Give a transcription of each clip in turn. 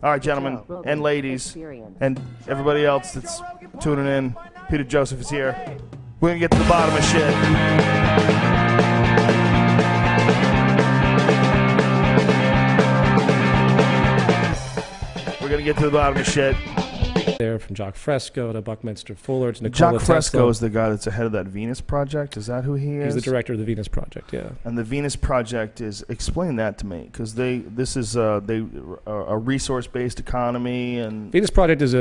All right, gentlemen and ladies and everybody else that's tuning in, Peter Joseph is here. We're going to get to the bottom of shit. We're going to get to the bottom of shit. There from Jacques Fresco to Buckminster Fuller to Nikola Jacques Tesla. Fresco is the guy that's ahead of that Venus Project. Is that who he is? He's the director of the Venus Project, yeah. And the Venus Project is, explain that to me, because this is a resource-based economy. And Venus Project is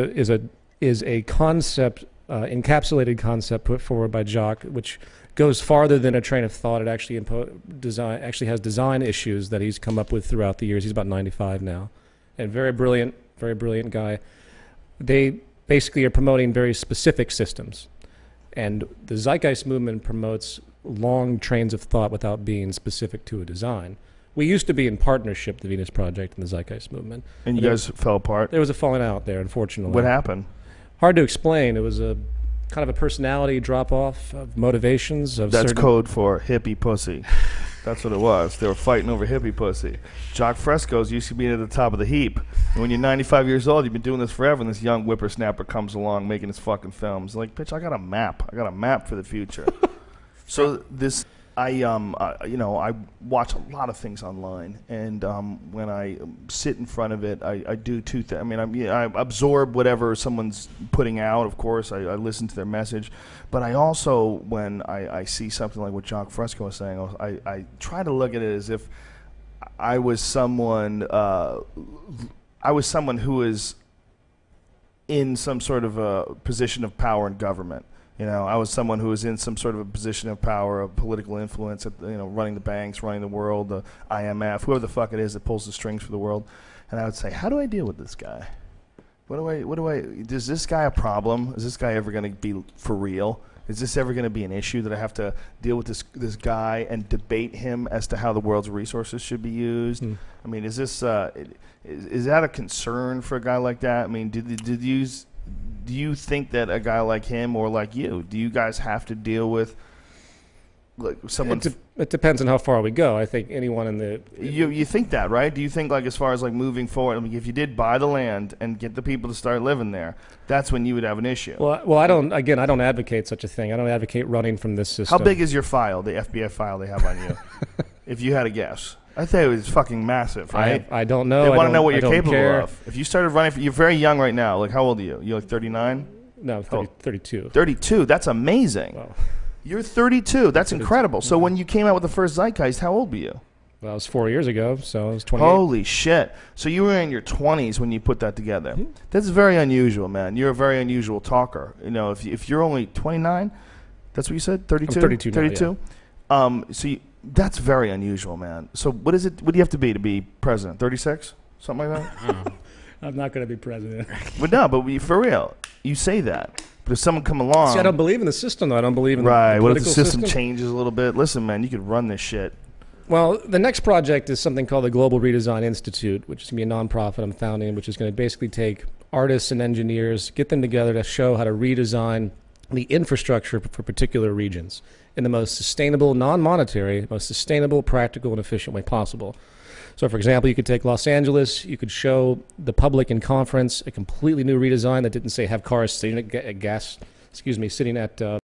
a concept, encapsulated concept put forward by Jacques, which goes farther than a train of thought. It actually has design issues that he's come up with throughout the years. He's about 95 now, and very brilliant guy. They basically are promoting very specific systems. And the Zeitgeist movement promotes long trains of thought without being specific to a design. We used to be in partnership, the Venus Project and the Zeitgeist movement. And you guys fell apart? There was a falling out there, unfortunately. What happened? Hard to explain. It was a kind of a personality drop-off of motivations. That's code for hippie pussy. That's what it was. They were fighting over hippie pussy. Jacques Fresco's used to be at the top of the heap. And when you're 95 years old, you've been doing this forever, and this young whippersnapper comes along making his fucking films. Like, bitch, I got a map. I got a map for the future. So this, I watch a lot of things online, and when I sit in front of it, I do two things. I mean, I absorb whatever someone's putting out, of course. I listen to their message. But I also, when I see something like what Jacques Fresco was saying, I try to look at it as if I was someone who is in some sort of a position of power in government. You know, I was someone who was in some sort of a position of power, of political influence, running the banks, running the world, the IMF, whoever the fuck it is that pulls the strings for the world. And I would say, how do I deal with this guy? Is this guy a problem? Is this guy ever going to be for real? Is this ever going to be an issue that I have to deal with this guy and debate him as to how the world's resources should be used? I mean, is that a concern for a guy like that? I mean, do you think that a guy like him or like you, do you guys have to deal with like someone? It depends on how far we go. I think anyone in the... You think that, right? Do you think, like, as far as like moving forward, I mean, if you did buy the land and get the people to start living there, that's when you would have an issue? Well, I don't advocate such a thing. I don't advocate running from this system. How big is your file, the FBI file they have on you? If you had a guess. I think it was fucking massive, right? I don't know. They want to know what you're capable of. If you started running, you're very young right now. Like, how old are you? You're like 39? No, 32. 32. That's amazing. Well, you're 32. That's incredible. So when you came out with the first Zeitgeist, how old were you? Well, it was 4 years ago, so I was 28. Holy shit. So you were in your 20s when you put that together. That's very unusual, man. You're a very unusual talker. You know, if you're only 29, that's what you said? 32? I'm 32 32? Now, yeah. That's very unusual, man. So what is it? What do you have to be president? 36? Something like that? I'm not going to be president. But no, for real. You say that. But if someone come along... See, I don't believe in the system, though. I don't believe in the what if the political system changes a little bit? Listen, man, you could run this shit. Well, the next project is something called the Global Redesign Institute, which is going to be a nonprofit I'm founding, which is going to basically take artists and engineers, get them together to show how to redesign the infrastructure for particular regions in the most sustainable, non-monetary, most sustainable, practical, and efficient way possible. So, for example, you could take Los Angeles, you could show the public in conference a completely new redesign that didn't say have cars sitting at sitting at